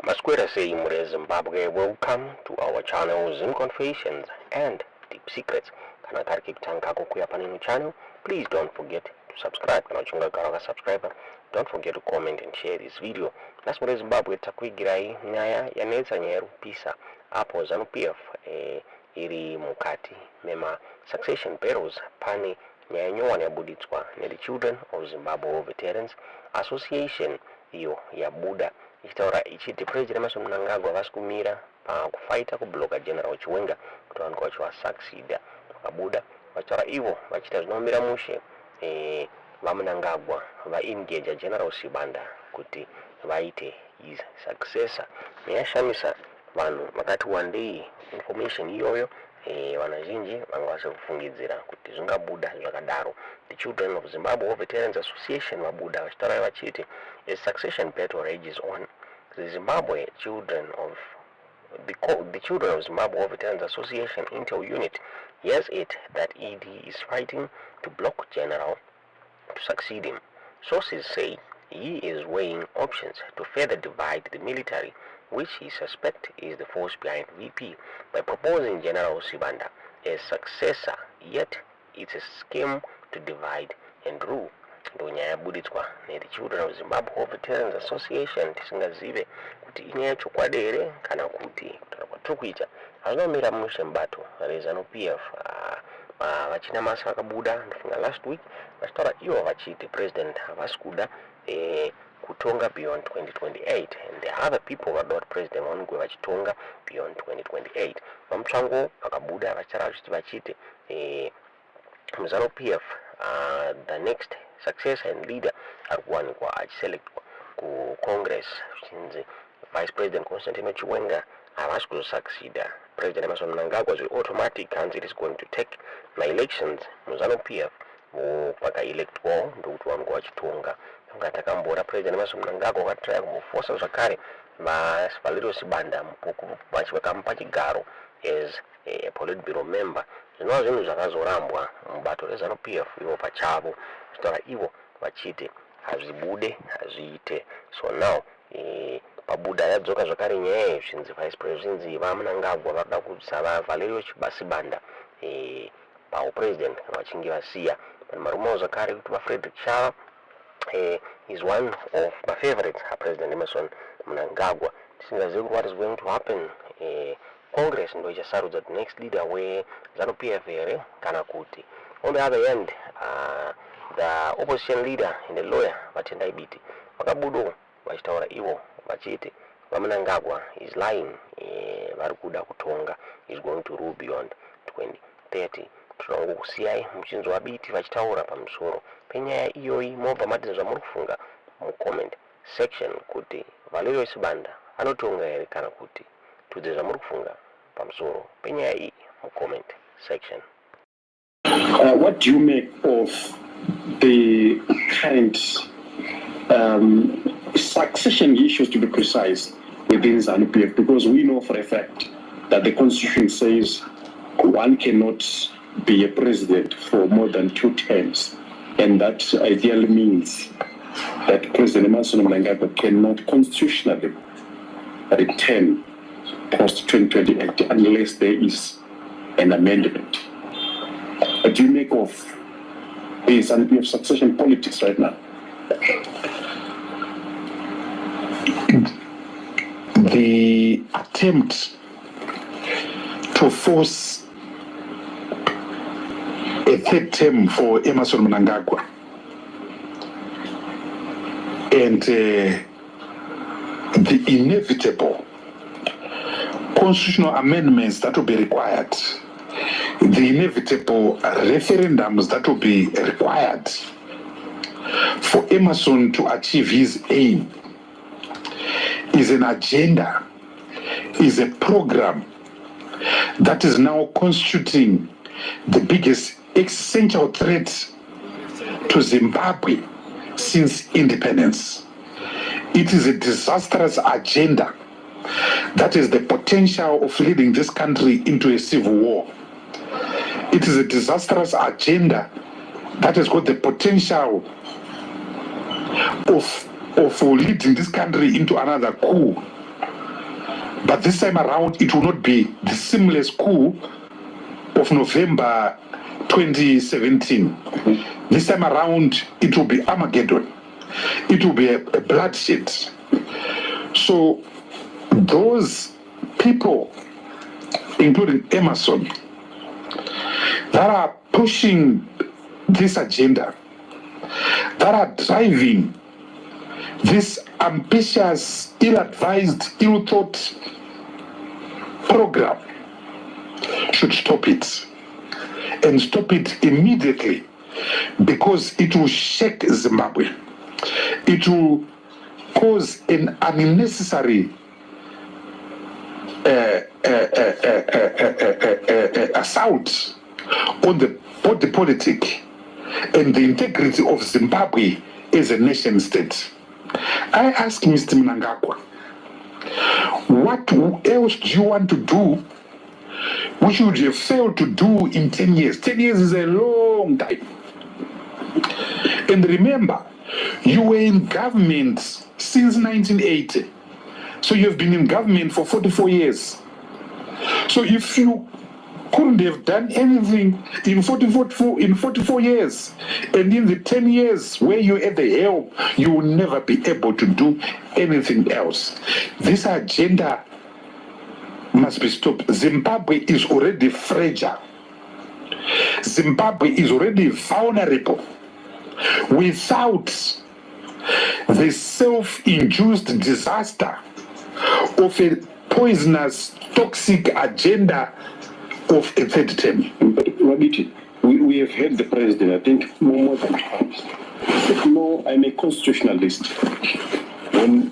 Masquera say Mure Zimbabwe, welcome to our channel Zim Confessions and Deep Secrets. Kana kariki kutanka kuya paninu channel, please don't forget to subscribe. Kana chunga karaga subscriber, don't forget to comment and share this video. Nas Mure Zimbabwe takwigirai nyaya yanetsa nyeru pisa apo Zanu PF iri mukati mema succession perils pani nyaya nyowani yabuditswa ne the Children of Zimbabwe Veterans Association iyo yabuda ichitaura ichiti President Emerson Mnangagwa vasikumira pakufaita kubloka General Chiwenga kuti vanhu vachiwasucceeda vakabuda vachitaura ivo vachita zvinomira mushe vaMnangagwa vaengage General Sibanda kuti vaite his successor. Meyashamisa vanhu vakati one day information iyoyo vanhu vazhinji vanga vachifungidzira kuti zvingabuda zvakadaro. The Children of Zimbabwe Veterans Association vabuda vachitaura vachiti a succession battle rages on. The Zimbabwe Children of the Children of Zimbabwe Veterans Association Intel unit hears it that ED is fighting to block General to succeed him. Sources say he is weighing options to further divide the military, which he suspects is the force behind VP, by proposing General Sibanda as successor, yet it's a scheme to divide and rule. Nyaya yabuditswa ne the Children of Zimbabwe Veterans Association tisingazive kuti inyaya chokwadi here kana kuti turikuita hazvinomira mushe mubato rezanu PF vachina masa vakabuda ndifunga last week vachitaura ivo vachiti president havasi kuda kutonga beyond 2028 and the other people vadoda kuti president vanongwe vachitonga beyond 2028. Vamutsvango vakabuda vachiti muzanu PF the next successor and leader arikuwanikwa achiselectwa ku Congress zvichinzi Vice President Constantino Chiwenga havasi kuzosucceeda President Emerson Mnangagwa zvi automatic hanzi it is going to take my elections muzanu PF vakaelectwawo ndokuti vanhu vachitonga. Nga takambora President Emerson Mnangagwa vakatry kumuforsa zvakare Valerio Sibanda vakamupa chigaro as a politburo member. Zvinova zvinhu zvakazorambwa mubato rezanu PF ivo pachavo zvitaura ivo vachiti hazvibude hazviite. So now pabuda yadzoka zvakare nyaya yezvinzi Vice President vaMnangagwa vada kuisa Valerio Sibanda paupresident kana vachinge vasiya. Marumawo zvakare kuti vaFrederick Shava is one of my favorites, President Emerson Mnangagwa. What is going to happen? Congress ndo ichasarudza the next leader where Zanu PF here kana kuti. On the other end, the opposition leader and the lawyer Vatendai Biti vakabudo vachitaura ivo vachiti vaMnangagwa is lying varikuda kutonga is going to rule beyond 2030. Tinongokusiyai muchinzwa Biti vachitaura pamusoro penyaya iyoyi mobva mati zvamuri kufunga mucomment section kuti Valerio Sibanda anotonga here kana kuti tudze zvamuri kufunga pamusoro penyaya iyi mucomment section. What do you make of the current succession issues, to be precise, within ZANU PF? Because we know for a fact that the constitution says one cannot be a president for more than 2 terms, and that ideally means that President Emerson Mnangagwa cannot constitutionally return post 2028 unless there is an amendment. What do you make of the ZANU PF succession politics right now? The attempt to force a 3rd term for Emerson Mnangagwa and the inevitable constitutional amendments that will be required, the inevitable referendums that will be required for Emerson to achieve his aim is an agenda, is a program that is now constituting the biggest existential threat to Zimbabwe since independence. It is a disastrous agenda that has the potential of leading this country into a civil war. It is a disastrous agenda that has got the potential of leading this country into another coup But this time around, it will not be the seamless coup of November 2017. This time around, it will be Armageddon. It will be a bloodshed. So those people, including Emerson, that are pushing this agenda, that are driving this ambitious, ill-advised, ill-thought program, should stop it, and stop it immediately, because it will shake Zimbabwe. It will cause an unnecessary assault on the body politic and the integrity of Zimbabwe as a nation state. I ask Mr. Mnangagwa, what else do you want to do which you would have failed to do in 10 years? 10 years is a long time. And remember, you were in government since 1980. So you've been in government for 44 years. So if you couldn't have done anything in 44 years, and in the 10 years where you're at the helm, you will never be able to do anything else. This agenda must be stopped. Zimbabwe is already fragile. Zimbabwe is already vulnerable. Without the self-induced disaster of a poisonous, toxic agenda of a third term. But Wabiti, we have heard the president, I think, more than once. No, I'm a constitutionalist.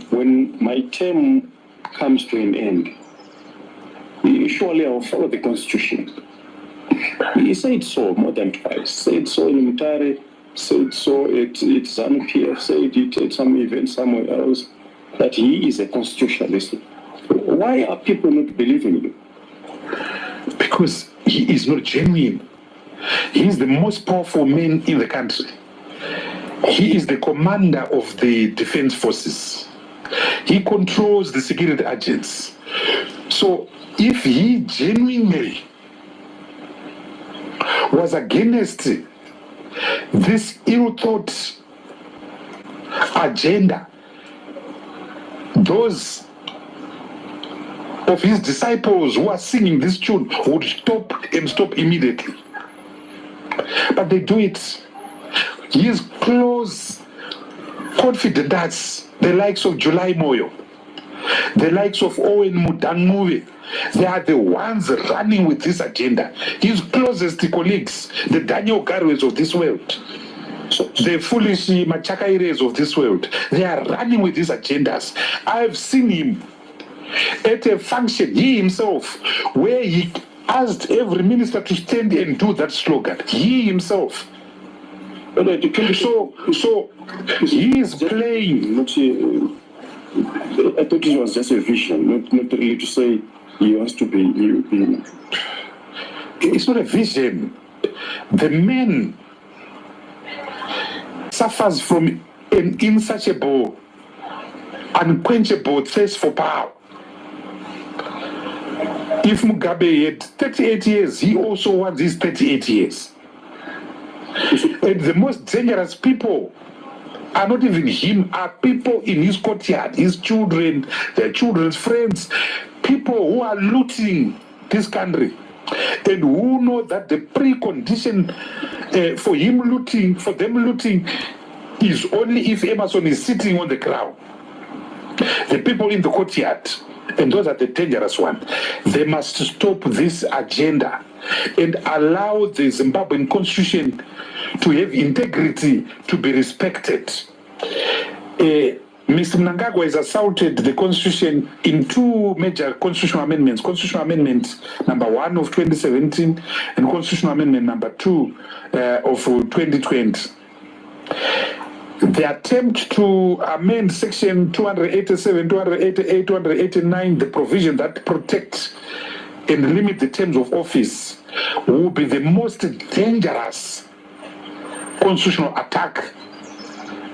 When my term comes to an end, surely I'll follow the constitution. He said so more than twice. Said so in Mutare, said so at ZANU-PF, said it at some event somewhere else, that he is a constitutionalist. Why are people not believing you? Because he is not genuine. He is the most powerful man in the country. He is the commander of the defense forces. He controls the security agents. So if he genuinely was against this ill-thought agenda, those of his disciples who are singing this tune would stop and stop immediately. But they do it. His close confidants, the likes of July Moyo, the likes of Owen Mutanguve, they are the ones running with this agenda. His closest colleagues, the Daniel Garwes of this world, the foolish Machakaires of this world, they are running with these agendas. I've seen him at a function, he himself, where he asked every minister to stand and do that slogan. He himself. So he is playing. I thought it was just a vision, not really to say he wants to be. It's not a vision. The man suffers from an insatiable, unquenchable thirst for power. If Mugabe had 38 years, he also wants his 38 years. And the most dangerous people are not even him, are people in his courtyard, his children, their children's friends, people who are looting this country and who know that the precondition for them looting is only if Emerson is sitting on the ground. The people in the courtyard, and those are the dangerous ones, they must stop this agenda and allow the Zimbabwean constitution to have integrity, to be respected. Mr. Mnangagwa has assaulted the constitution in two major constitutional amendments. Constitutional Amendment number 1 of 2017 and Constitutional Amendment number 2 of 2020. The attempt to amend section 287, 288, 289, the provision that protects and limit the terms of office, will be the most dangerous constitutional attack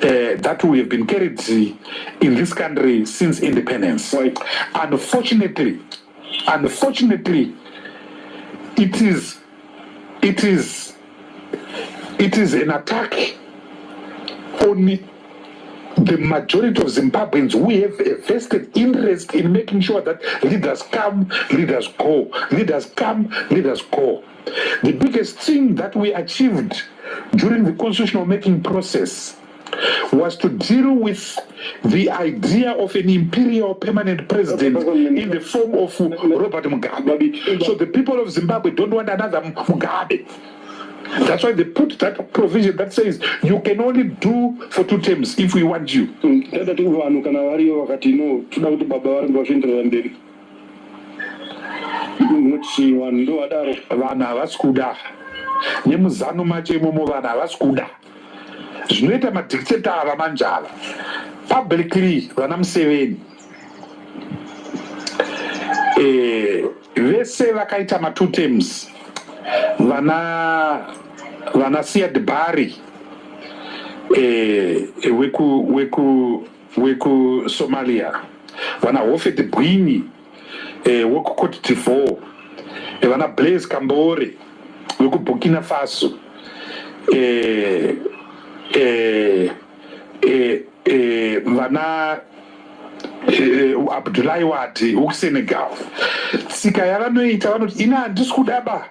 that we have been carried in this country since independence. Right. Unfortunately, it is an attack on the majority of Zimbabweans. We have a vested interest in making sure that leaders come, leaders go. Leaders come, leaders go. The biggest thing that we achieved during the constitutional making process was to deal with the idea of an imperial permanent president in the form of Robert Mugabe. So the people of Zimbabwe don't want another Mugabe. That's why they put that provision that says you can only do for 2 terms if we want you. Vana havasikuda nemuzano macho imomo vana havasikuda zvinoita madictator ava manjava publicly vana Museveni vese vakaita ma2 terms vana Siad Barre weku Somalia, vana Hofet Bwini weku Cote d'Ivoire, vana Blaise Kambore weku Burkina Faso, vana Abdullahi Wade weku Senegal. Tsika yavanoita vanoti ina handisi kudaba,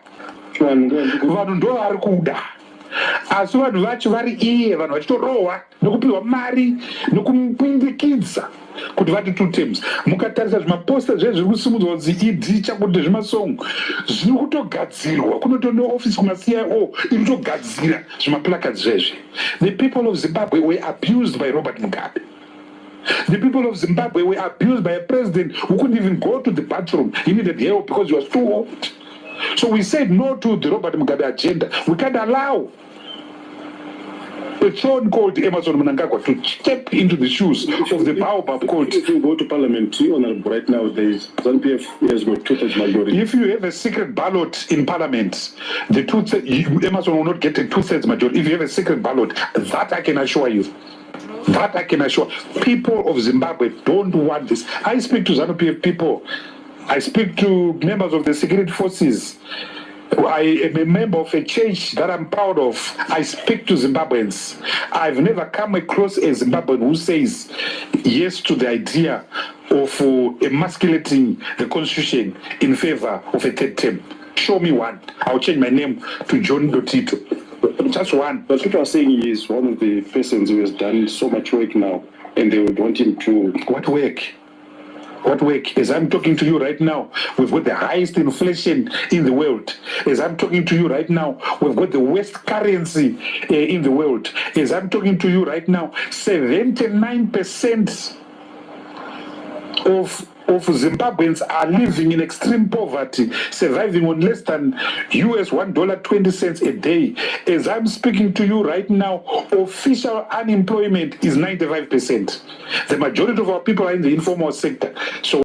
vanhu ndo vari kuda, asi vanhu vacho vari iye, vanhu vachitorohwa nokupiwa mari nokupindikidza kuti vati 2 terms. Mukatarisa zvimaposta zvezviri kusimudzwa kunzi id chakuti zvimasongo zviri kutogadzirwa, kunoto neofisi kuma-CIO iri kutogadzira zvimaplacards zvezvi. The people of Zimbabwe were abused by Robert Mugabe. The people of Zimbabwe were abused by a president who couldn't even go to the bathroom. He needed help because he was too old. So we said no to the Robert Mugabe agenda. We can't allow a throne called Emmerson Mnangagwa to step into the shoes of the baobab called. If you go to parliament, right now, ZANU-PF has got 2/3 majority. If you have a secret ballot in parliament, Emmerson will not get a 2/3 majority. If you have a secret ballot, that I can assure you. That I can assure. People of Zimbabwe don't want this. I speak to ZANU-PF people. I speak to members of the security forces. I am a member of a church that I'm proud of. I speak to Zimbabweans. I've never come across a Zimbabwean who says yes to the idea of emasculating the constitution in favor of a 3rd term. Show me one. I'll change my name to John Dotito. Just one. But what you are saying is one of the persons who has done so much work now, and they would want him to... What work? What work? As I'm talking to you right now, we've got the highest inflation in the world. As I'm talking to you right now, we've got the worst currency in the world. As I'm talking to you right now, 79% of Zimbabweans are living in extreme poverty, surviving on less than $1.20 a day. As I'm speaking to you right now, official unemployment is 95%. The majority of our people are in the informal sector. So